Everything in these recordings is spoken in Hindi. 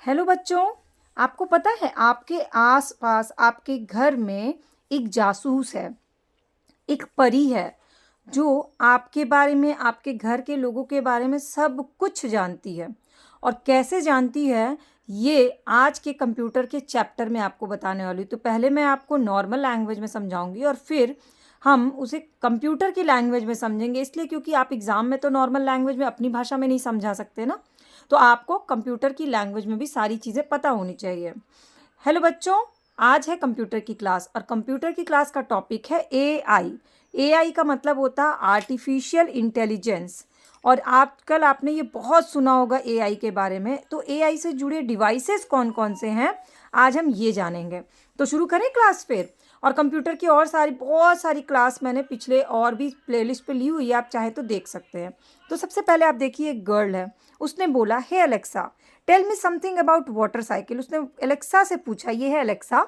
हेलो बच्चों, आपको पता है आपके आसपास आपके घर में एक जासूस है, एक परी है जो आपके बारे में, आपके घर के लोगों के बारे में सब कुछ जानती है। और कैसे जानती है ये आज के कंप्यूटर के चैप्टर में आपको बताने वाली हूँ। तो पहले मैं आपको नॉर्मल लैंग्वेज में समझाऊंगी और फिर हम उसे कंप्यूटर की लैंग्वेज में समझेंगे, इसलिए क्योंकि आप एग्ज़ाम में तो नॉर्मल लैंग्वेज में अपनी भाषा में नहीं समझा सकते ना, तो आपको कंप्यूटर की लैंग्वेज में भी सारी चीज़ें पता होनी चाहिए। हेलो बच्चों, आज है कंप्यूटर की क्लास और कंप्यूटर की क्लास का टॉपिक है एआई। एआई का मतलब होता है आर्टिफिशियल इंटेलिजेंस। और आजकल आपने ये बहुत सुना होगा एआई के बारे में। तो एआई से जुड़े डिवाइसेस कौन कौन से हैं आज हम ये जानेंगे। तो शुरू करें क्लास फिर। और कंप्यूटर की और सारी बहुत सारी क्लास मैंने पिछले और भी प्लेलिस्ट पे ली हुई है, आप चाहे तो देख सकते हैं। तो सबसे पहले आप देखिए, एक गर्ल है, उसने बोला hey Alexa tell me something about water cycle. उसने एलेक्सा से पूछा, ये है एलेक्सा,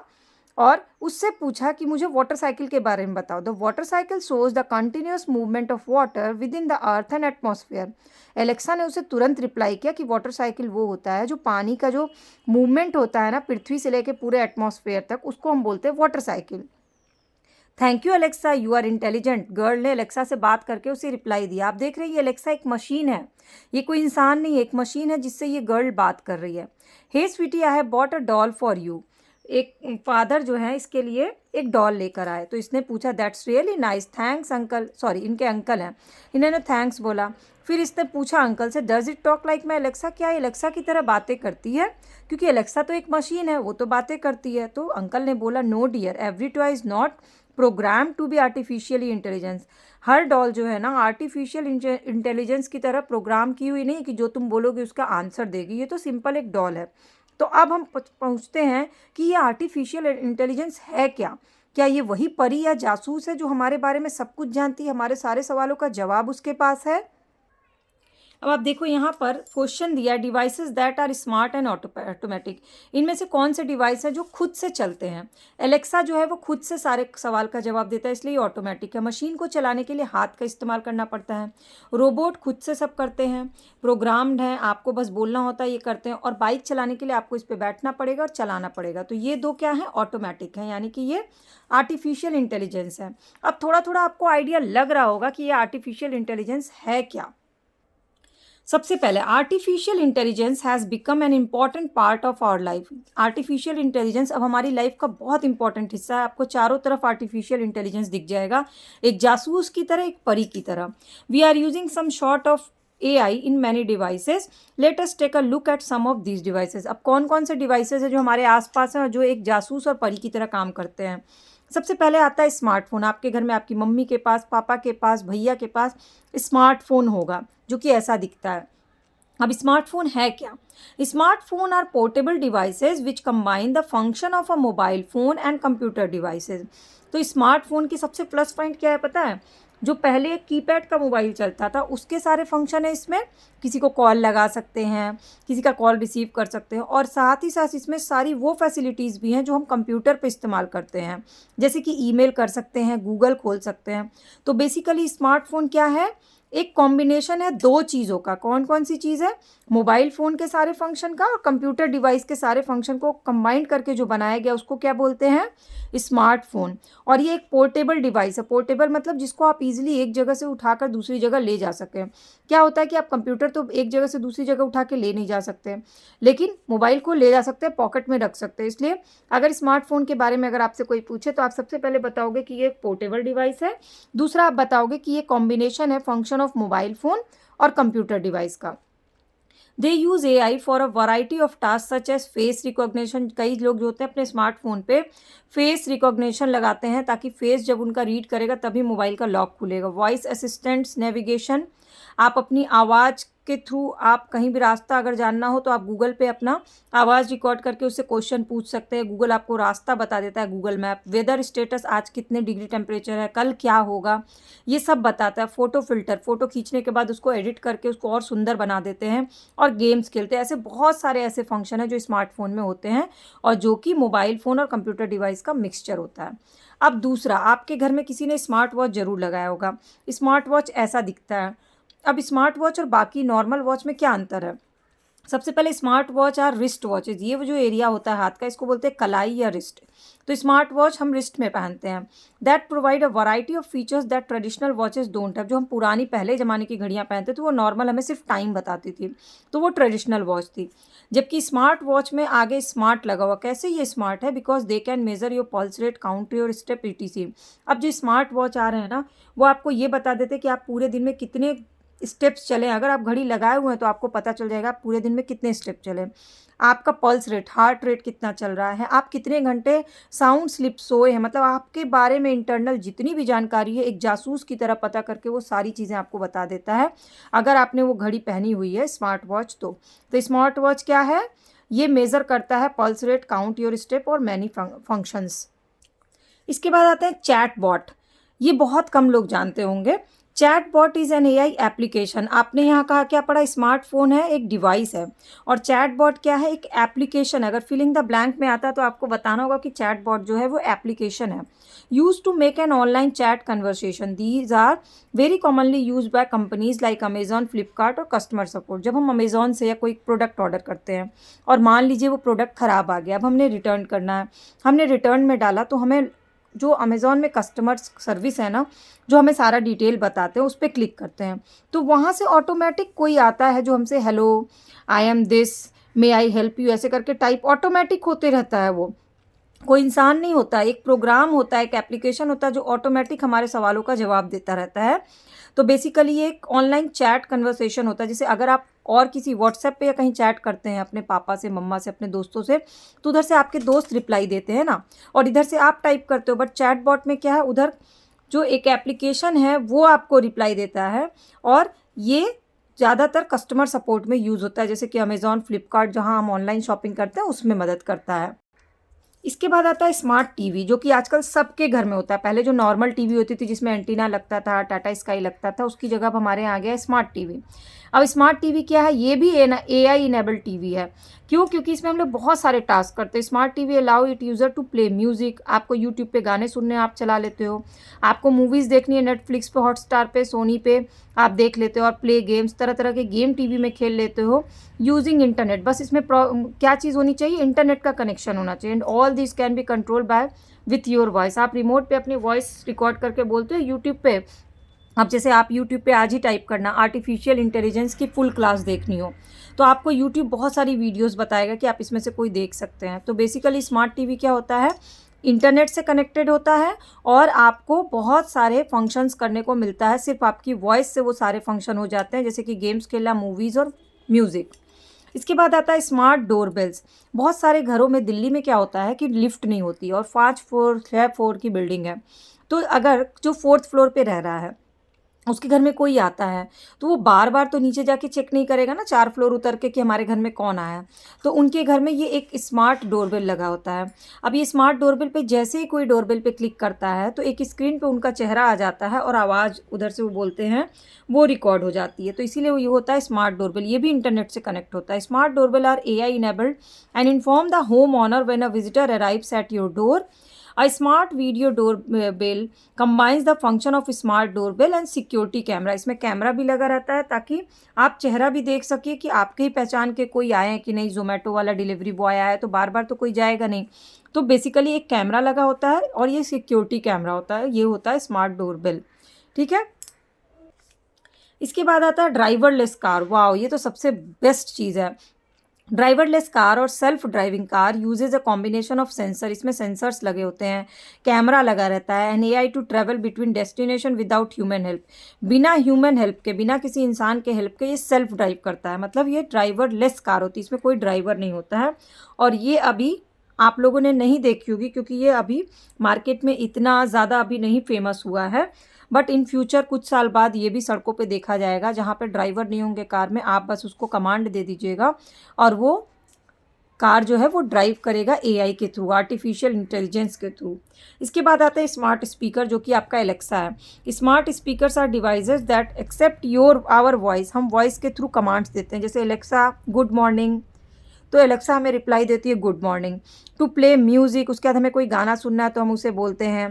और उससे पूछा कि मुझे वाटर साइकिल के बारे में बताओ। The water cycle shows the continuous movement of water with in the earth and atmosphere. Alexa ने उसे तुरंत रिप्लाई किया कि वाटर साइकिल वो होता है जो पानी का जो मूवमेंट होता है ना, पृथ्वी से लेकर पूरे एटमॉस्फेयर तक, उसको हम बोलते हैं water cycle. Thank you Alexa, you are intelligent. Girl ने अलेक्सा से बात करके उसे रिप्लाई दिया। आप देख रहे हैं ये अलेक्सा एक मशीन है, ये कोई इंसान नहीं है, एक मशीन है जिससे ये गर्ल बात कर रही है। Hey sweetie, I have bought a doll for you. एक फादर जो है इसके लिए एक डॉल लेकर आए। तो इसने पूछा that's really nice, thanks uncle. Sorry, इनके अंकल हैं, इन्होंने थैंक्स बोला। फिर इसने पूछा अंकल से, does it talk like my Alexa, क्या एलेक्सा की तरह बातें करती है? क्योंकि एलेक्सा तो एक मशीन है, वो तो बातें करती है। तो अंकल ने बोला no dear, every toy is not program to be artificially intelligence. हर डॉल जो है ना आर्टिफिशियल इंटेलिजेंस की तरह प्रोग्राम की हुई नहीं कि जो तुम बोलोगे उसका आंसर देगी। ये तो सिंपल एक डॉल है। तो अब हम पूछते हैं कि ये आर्टिफिशियल इंटेलिजेंस है क्या? क्या ये वही परी या जासूस है जो हमारे बारे में सब कुछ जानती है, हमारे सारे सवालों का जवाब उसके पास है? अब आप देखो यहाँ पर क्वेश्चन दिया, devices that are smart and automatic. इनमें से कौन से डिवाइस है जो खुद से चलते हैं? एलेक्सा जो है वो खुद से सारे सवाल का जवाब देता है, इसलिए ऑटोमेटिक है। मशीन को चलाने के लिए हाथ का इस्तेमाल करना पड़ता है। रोबोट खुद से सब करते हैं, प्रोग्राम्ड हैं, आपको बस बोलना होता है ये करते हैं। और बाइक चलाने के लिए आपको इस पर बैठना पड़ेगा और चलाना पड़ेगा। तो ये दो क्या है? ऑटोमेटिक है, यानी कि ये आर्टिफिशियल इंटेलिजेंस है। अब थोड़ा थोड़ा आपको आइडिया लग रहा होगा कि ये आर्टिफिशियल इंटेलिजेंस है क्या। सबसे पहले artificial intelligence has become an important part of our life. Artificial intelligence अब हमारी लाइफ का बहुत इंपॉर्टेंट हिस्सा है। आपको चारों तरफ आर्टिफिशियल इंटेलिजेंस दिख जाएगा, एक जासूस की तरह, एक परी की तरह। We are using some short of AI in many devices. Let us take a look at some of these devices. अब कौन कौन से डिवाइसेज है जो हमारे आसपास हैं और जो एक जासूस और परी की तरह काम करते हैं? सबसे पहले आता है स्मार्टफोन। आपके घर में आपकी मम्मी के पास, पापा के पास, भैया के पास स्मार्टफोन होगा जो कि ऐसा दिखता है। अब स्मार्टफोन है क्या? Smartphone are portable devices which combine the function of a mobile phone and computer devices. तो स्मार्टफोन की सबसे प्लस पॉइंट क्या है पता है? जो पहले एक कीपैड का मोबाइल चलता था उसके सारे फंक्शन है इसमें। किसी को कॉल लगा सकते हैं, किसी का कॉल रिसीव कर सकते हैं, और साथ ही साथ इसमें सारी वो फैसिलिटीज़ भी हैं जो हम कंप्यूटर पे इस्तेमाल करते हैं, जैसे कि ईमेल कर सकते हैं, गूगल खोल सकते हैं। तो बेसिकली स्मार्टफोन क्या है? एक कॉम्बिनेशन है दो चीज़ों का। कौन कौन सी चीज़ है? मोबाइल फ़ोन के सारे फंक्शन का और कंप्यूटर डिवाइस के सारे फंक्शन को कंबाइन करके जो बनाया गया उसको क्या बोलते हैं? स्मार्टफोन। और ये एक पोर्टेबल डिवाइस है। पोर्टेबल मतलब जिसको आप इजीली एक जगह से उठाकर दूसरी जगह ले जा सकें। क्या होता है कि आप कंप्यूटर तो एक जगह से दूसरी जगह उठा के ले नहीं जा सकते, लेकिन मोबाइल को ले जा सकते हैं, पॉकेट में रख सकते हैं। इसलिए अगर स्मार्टफोन के बारे में अगर आपसे कोई पूछे तो आप सबसे पहले बताओगे कि ये एक पोर्टेबल डिवाइस है। दूसरा आप बताओगे कि ये कॉम्बिनेशन है फंक्शन ऑफ मोबाइल फ़ोन और कंप्यूटर डिवाइस का। They use AI for a variety of task such as face recognition. कई लोग जो होते हैं अपने स्मार्टफोन पे फेस रिकॉग्निशन लगाते हैं ताकि फेस जब उनका रीड करेगा तभी मोबाइल का लॉक खुलेगा। वॉइस असिस्टेंट्स, नेविगेशन, आप अपनी आवाज़ के थ्रू आप कहीं भी रास्ता अगर जानना हो तो आप गूगल पे अपना आवाज़ रिकॉर्ड करके उससे क्वेश्चन पूछ सकते हैं। गूगल आपको रास्ता बता देता है, गूगल मैप। वेदर स्टेटस, आज कितने डिग्री टेम्परेचर है, कल क्या होगा, ये सब बताता है। फ़ोटो फिल्टर, फ़ोटो खींचने के बाद उसको एडिट करके उसको और सुंदर बना देते हैं। और गेम्स खेलते हैं। ऐसे बहुत सारे ऐसे फंक्शन हैं जो स्मार्टफोन में होते हैं और जो कि मोबाइल फ़ोन और कंप्यूटर डिवाइस का मिक्सचर होता है। अब दूसरा, आपके घर में किसी ने स्मार्ट वॉच ज़रूर लगाया होगा। स्मार्ट वॉच ऐसा दिखता है। अब स्मार्ट वॉच और बाकी नॉर्मल वॉच में क्या अंतर है? सबसे पहले smart watch are wrist watches, ये वो जो एरिया होता है हाथ का, इसको बोलते हैं कलाई या रिस्ट। तो स्मार्ट वॉच हम रिस्ट में पहनते हैं। That provide a variety of features that traditional watches don't have. जो हम पुरानी पहले ज़माने की घड़ियाँ पहनते थे वो नॉर्मल हमें सिर्फ टाइम बताती थी, तो वो ट्रेडिशनल वॉच थी। जबकि स्मार्ट वॉच में आगे स्मार्ट लगा हुआ। कैसे ये स्मार्ट है? Because they can measure your pulse rate, count your step, etc। अब जो स्मार्ट वॉच आ रहे हैं ना, वो आपको ये बता देते हैं कि आप पूरे दिन में कितने स्टेप्स चले। अगर आप घड़ी लगाए हुए हैं तो आपको पता चल जाएगा आप पूरे दिन में कितने स्टेप चले, आपका पल्स रेट, हार्ट रेट कितना चल रहा है, आप कितने घंटे साउंड स्लिप सोए हैं। मतलब आपके बारे में इंटरनल जितनी भी जानकारी है, एक जासूस की तरह पता करके वो सारी चीज़ें आपको बता देता है, अगर आपने वो घड़ी पहनी हुई है स्मार्ट वॉच तो स्मार्ट वॉच क्या है? ये मेज़र करता है pulse rate, count your step और मैनी फंक्शंस। इसके बाद आते हैं चैट बॉट। ये बहुत कम लोग जानते होंगे। Chat bot is an AI application. आपने यहाँ कहा क्या पढ़ा? स्मार्टफोन है, एक डिवाइस है, और चैट बॉट क्या है? एक एप्लीकेशन। अगर फिलिंग द ब्लैंक में आता है तो आपको बताना होगा कि चैट बॉट जो है वो एप्लीकेशन है। Use to make an online chat conversation. These are very commonly use by companies like Amazon, Flipkart और कस्टमर सपोर्ट। जब हम अमेजॉन से या कोई प्रोडक्ट ऑर्डर करते हैं और मान लीजिए वो प्रोडक्ट ख़राब आ गया, अब हमने रिटर्न करना है, हमने रिटर्न में डाला तो हमें जो अमेज़ॉन में कस्टमर सर्विस है ना, जो हमें सारा डिटेल बताते हैं, उस पर क्लिक करते हैं तो वहाँ से ऑटोमेटिक कोई आता है जो हमसे hello, I am this, may I help you, ऐसे करके टाइप ऑटोमेटिक होते रहता है। वो कोई इंसान नहीं होता, एक प्रोग्राम होता है, एक एप्लीकेशन होता है जो ऑटोमेटिक हमारे सवालों का जवाब देता रहता है। तो बेसिकली ये एक ऑनलाइन चैट कन्वर्सेशन होता है। जैसे अगर आप और किसी व्हाट्सएप पे या कहीं चैट करते हैं अपने पापा से, मम्मा से, अपने दोस्तों से, तो उधर से आपके दोस्त रिप्लाई देते हैं ना, और इधर से आप टाइप करते हो। बट चैट बॉट में क्या है? उधर जो एक एप्लीकेशन है वो आपको रिप्लाई देता है, और ये ज़्यादातर कस्टमर सपोर्ट में यूज़ होता है, जैसे कि अमेज़ॉन, फ्लिपकार्ट, जहाँ हम ऑनलाइन शॉपिंग करते हैं उसमें मदद करता है। इसके बाद आता है स्मार्ट टीवी, जो कि आजकल सबके घर में होता है। पहले जो नॉर्मल टीवी होती थी जिसमें एंटीना लगता था, टाटा स्काई लगता था, उसकी जगह अब हमारे यहाँ आ गया है स्मार्ट टीवी। अब स्मार्ट टीवी क्या है? ये भी एआई इनेबल्ड टीवी है। क्यों? क्योंकि इसमें हम लोग बहुत सारे टास्क करते हैं। Smart TV allow it user to play music. आपको यूट्यूब पे गाने सुनने आप चला लेते हो, आपको मूवीज़ देखनी है नेटफ्लिक्स पे, हॉटस्टार पे, सोनी पे आप देख लेते हो, और प्ले गेम्स, तरह तरह के गेम टीवी में खेल लेते हो यूजिंग इंटरनेट। बस इसमें क्या चीज़ होनी चाहिए? इंटरनेट का कनेक्शन होना चाहिए। And all this can be control by with your voice. आप रिमोट पे अपनी वॉइस रिकॉर्ड करके बोलते हो यूट्यूब पे। अब जैसे आप यूट्यूब पे आज ही टाइप करना आर्टिफिशियल इंटेलिजेंस की फुल क्लास देखनी हो, तो आपको यूट्यूब बहुत सारी वीडियोस बताएगा कि आप इसमें से कोई देख सकते हैं। तो बेसिकली स्मार्ट टीवी क्या होता है? इंटरनेट से कनेक्टेड होता है, और आपको बहुत सारे फंक्शंस करने को मिलता है। सिर्फ आपकी वॉइस से वो सारे फंक्शन हो जाते हैं, जैसे कि गेम्स खेलना, मूवीज़ और म्यूज़िक। इसके बाद आता है स्मार्ट डोरबेल्स। बहुत सारे घरों में, दिल्ली में क्या होता है कि लिफ्ट नहीं होती, और 5 फ्लोर 6 फ्लोर की बिल्डिंग है, तो अगर जो 4th फ्लोर पे रह रहा है उसके घर में कोई आता है, तो वो बार बार तो नीचे जाके चेक नहीं करेगा ना 4 फ्लोर उतर के कि हमारे घर में कौन आया। तो उनके घर में ये एक स्मार्ट डोरबेल लगा होता है। अब ये स्मार्ट डोरबेल पे जैसे ही कोई डोरबेल पे क्लिक करता है तो एक स्क्रीन पे उनका चेहरा आ जाता है, और आवाज़ उधर से वो बोलते हैं वो रिकॉर्ड हो जाती है। तो इसीलिए वो ये होता है स्मार्ट डोरबेल। ये भी इंटरनेट से कनेक्ट होता है। Smart doorbell are AI enabled and inform the home owner when a visitor arrives at your door. A smart video doorbell combines the function of smart doorbell and security camera। इसमें कैमरा भी लगा रहता है ताकि आप चेहरा भी देख सकिए कि आपके ही पहचान के कोई आए हैं कि नहीं। जोमेटो वाला डिलीवरी बॉय आया है तो बार बार तो कोई जाएगा नहीं, तो बेसिकली एक कैमरा लगा होता है, और ये सिक्योरिटी कैमरा होता है। ये होता है स्मार्ट डोरबेल। ठीक है। इसके बाद आता है ड्राइवरलेस कार। वाओ, ये तो सबसे बेस्ट चीज़ है। ड्राइवरलेस कार और self driving car uses a combination of sensor. इसमें सेंसर्स लगे होते हैं, कैमरा लगा रहता है, and AI to travel between destination without human help. बिना ह्यूमन हेल्प के, बिना किसी इंसान के हेल्प के ये सेल्फ ड्राइव करता है। मतलब ये ड्राइवरलेस कार होती है, इसमें कोई ड्राइवर नहीं होता है। और ये अभी आप लोगों ने नहीं देखी होगी, क्योंकि ये अभी मार्केट में इतना ज़्यादा अभी नहीं फेमस हुआ है। बट इन फ्यूचर कुछ साल बाद ये भी सड़कों पे देखा जाएगा, जहाँ पे ड्राइवर नहीं होंगे कार में, आप बस उसको कमांड दे दीजिएगा और वो कार जो है वो ड्राइव करेगा एआई के थ्रू, आर्टिफिशियल इंटेलिजेंस के थ्रू। इसके बाद आता है स्मार्ट स्पीकर, जो कि आपका एलेक्सा है। Smart speakers are devices that accept our voice. हम वॉइस के थ्रू कमांड्स देते हैं, जैसे एलेक्सा गुड मॉर्निंग, तो एलेक्सा हमें रिप्लाई देती है good morning. To play music, उसके बाद हमें कोई गाना सुनना है तो हम उसे बोलते हैं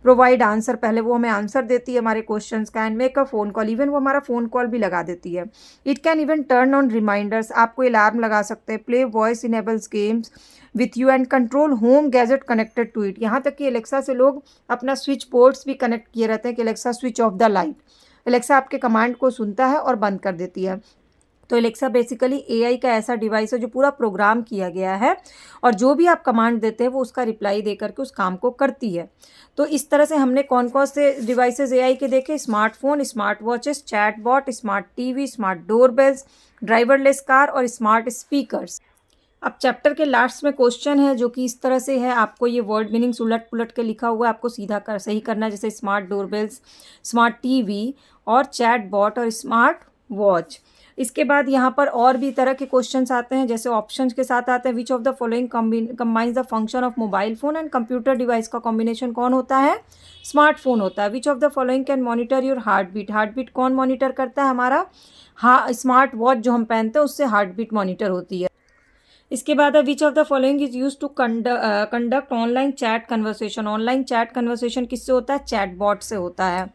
प्रोवाइड आंसर, पहले वो हमें आंसर देती है हमारे क्वेश्चंस का। And make a phone call, even वो हमारा फ़ोन कॉल भी लगा देती है। It can even turn on reminders, आपको अलार्म लगा सकते हैं। Play voice enables games with you and control home gadget connected to it. यहाँ तक कि एलेक्सा से लोग अपना स्विच बोर्ड्स भी कनेक्ट किए रहते हैं कि Alexa switch off the light. Alexa आपके कमांड को सुनता है और बंद कर देती है। तो एलेक्सा बेसिकली एआई का ऐसा डिवाइस है जो पूरा प्रोग्राम किया गया है और जो भी आप कमांड देते हैं वो उसका रिप्लाई दे करके उस काम को करती है। तो इस तरह से हमने कौन कौन से डिवाइसेस एआई के देखे, smartphone, smart watches, chatbot, smart TV, smart doorbells, driverless car और स्मार्ट स्पीकर्स। अब चैप्टर के लास्ट में क्वेश्चन है जो कि इस तरह से है, आपको ये वर्ड मीनिंग्स उलट पुलट के लिखा हुआ है, आपको सीधा कर सही करना है। जैसे स्मार्ट डोरबेल्स, स्मार्ट टीवी और चैट बॉट और स्मार्ट वॉच। इसके बाद यहाँ पर और भी तरह के क्वेश्चंस आते हैं, जैसे ऑप्शंस के साथ आते हैं। Which of the following combines the function of mobile phone and computer device, का कॉम्बिनेशन कौन होता है, स्मार्टफोन होता है। Which of the following can monitor your heart beat, heart beat कौन मॉनिटर करता है, हमारा हाँ स्मार्ट वॉच जो हम पहनते हैं उससे हार्ट बीट मॉनिटर होती है। इसके बाद है which of the following is use to conduct online chat conversation, online chat conversation किससे होता है, चैट बॉट से होता है।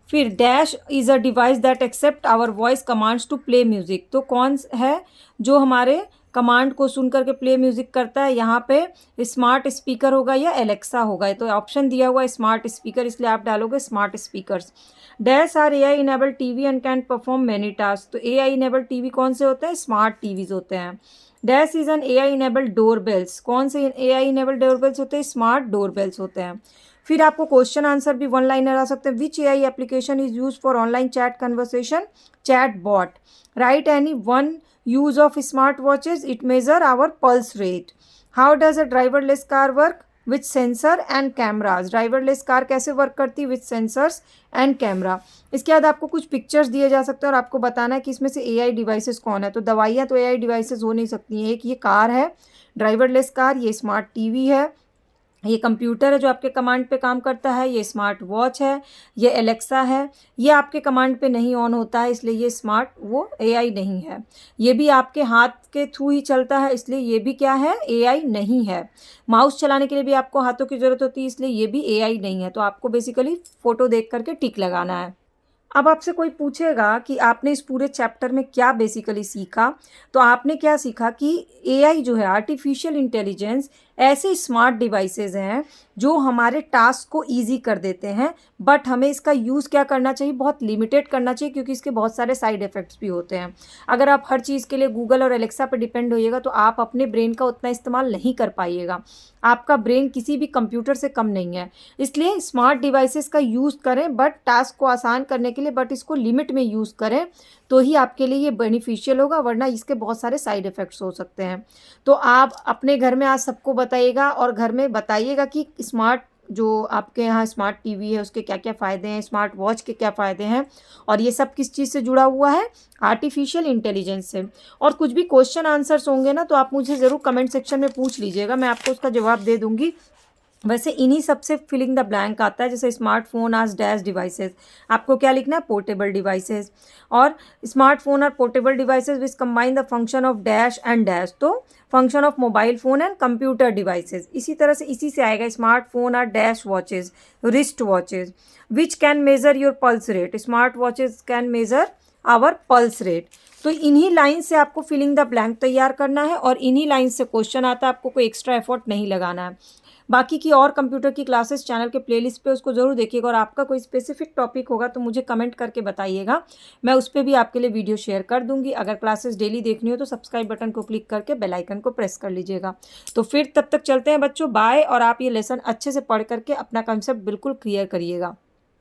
फिर dash is a device that accept our voice commands to play music, तो कौन है जो हमारे कमांड को सुन करके प्ले म्यूज़िक करता है, यहाँ पे स्मार्ट स्पीकर होगा या एलेक्सा होगा। तो ऑप्शन दिया हुआ है स्मार्ट स्पीकर, इसलिए आप डालोगे smart speakers. Dash are AI enable TV and can perform many task, तो एआई इनेबल टीवी कौन से होते हैं, स्मार्ट टीवीज होते हैं। Dash is an AI enable doorbells, कौन से एआई इनेबल डोरबेल्स होते हैं, स्मार्ट डोरबेल्स होते हैं। फिर आपको क्वेश्चन आंसर भी वन लाइनर आ सकते हैं। Which AI application is use for online chat conversation, chat bot. Write any one use of smart watches, it measure our pulse rate. How does a driverless car work, with sensor and cameras, driverless car कैसे वर्क करती है, विथ सेंसर्स एंड कैमरा। इसके बाद आपको कुछ पिक्चर्स दिए जा सकते हैं और आपको बताना है कि इसमें से एआई डिवाइसेस कौन है। तो दवाइयाँ तो एआई डिवाइसेस हो नहीं सकती हैं। एक ये कार है ड्राइवरलेस कार, ये स्मार्ट टीवी है, ये कंप्यूटर है जो आपके कमांड पे काम करता है, ये स्मार्ट वॉच है, ये एलेक्सा है। ये आपके कमांड पे नहीं ऑन होता है इसलिए ये स्मार्ट वो एआई नहीं है। ये भी आपके हाथ के थ्रू ही चलता है इसलिए ये भी क्या है, एआई नहीं है। माउस चलाने के लिए भी आपको हाथों की ज़रूरत होती है इसलिए ये भी एआई नहीं है। तो आपको बेसिकली फ़ोटो देख करके टिक लगाना है। अब आपसे कोई पूछेगा कि आपने इस पूरे चैप्टर में क्या बेसिकली सीखा, तो आपने क्या सीखा कि एआई जो है, आर्टिफिशियल इंटेलिजेंस, ऐसे स्मार्ट डिवाइसेस हैं जो हमारे टास्क को इजी कर देते हैं, बट हमें इसका यूज़ क्या करना चाहिए, बहुत लिमिटेड करना चाहिए, क्योंकि इसके बहुत सारे साइड इफ़ेक्ट्स भी होते हैं। अगर आप हर चीज़ के लिए गूगल और एलेक्सा पर डिपेंड होइएगा तो आप अपने ब्रेन का उतना इस्तेमाल नहीं कर पाइएगा। आपका ब्रेन किसी भी कंप्यूटर से कम नहीं है, इसलिए स्मार्ट डिवाइसेस का यूज़ करें बट टास्क को आसान करने के लिए, बट इसको लिमिट में यूज़ करें तो ही आपके लिए ये बेनिफिशियल होगा, वरना इसके बहुत सारे साइड इफ़ेक्ट्स हो सकते हैं। तो आप अपने घर में आज सबको बताइएगा और घर में बताइएगा कि स्मार्ट जो आपके यहाँ स्मार्ट टीवी है उसके क्या क्या फ़ायदे हैं, स्मार्ट वॉच के क्या फ़ायदे हैं, और ये सब किस चीज़ से जुड़ा हुआ है, आर्टिफिशियल इंटेलिजेंस से। और कुछ भी क्वेश्चन आंसर्स होंगे ना तो आप मुझे ज़रूर कमेंट सेक्शन में पूछ लीजिएगा, मैं आपको उसका जवाब दे दूँगी। वैसे इन्हीं सबसे फिलिंग द ब्लैंक आता है, जैसे स्मार्टफोन आज डैश डिवाइसेस, आपको क्या लिखना है, पोर्टेबल डिवाइसेस। और स्मार्टफोन और portable devices which combine the function of dash and dash, तो function of mobile phone and computer devices. इसी तरह से इसी से आएगा smartphone are dash watches, wrist watches. Which can measure your pulse rate, smart watches can measure our pulse rate. तो इन्हीं लाइन से आपको फिलिंग द ब्लैंक तैयार करना है और इन्हीं लाइन से क्वेश्चन आता है, आपको कोई एक्स्ट्रा एफर्ट नहीं लगाना है। बाकी की और कंप्यूटर की क्लासेस चैनल के प्लेलिस्ट पे उसको ज़रूर देखिएगा, और आपका कोई स्पेसिफिक टॉपिक होगा तो मुझे कमेंट करके बताइएगा, मैं उस पर भी आपके लिए वीडियो शेयर कर दूंगी। अगर क्लासेस डेली देखनी हो तो सब्सक्राइब बटन को क्लिक करके बेल आइकन को प्रेस कर लीजिएगा। तो फिर तब तक चलते हैं बच्चों, बाय। और आप ये लेसन अच्छे से पढ़ करके अपना कंसेप्ट बिल्कुल क्लियर करिएगा।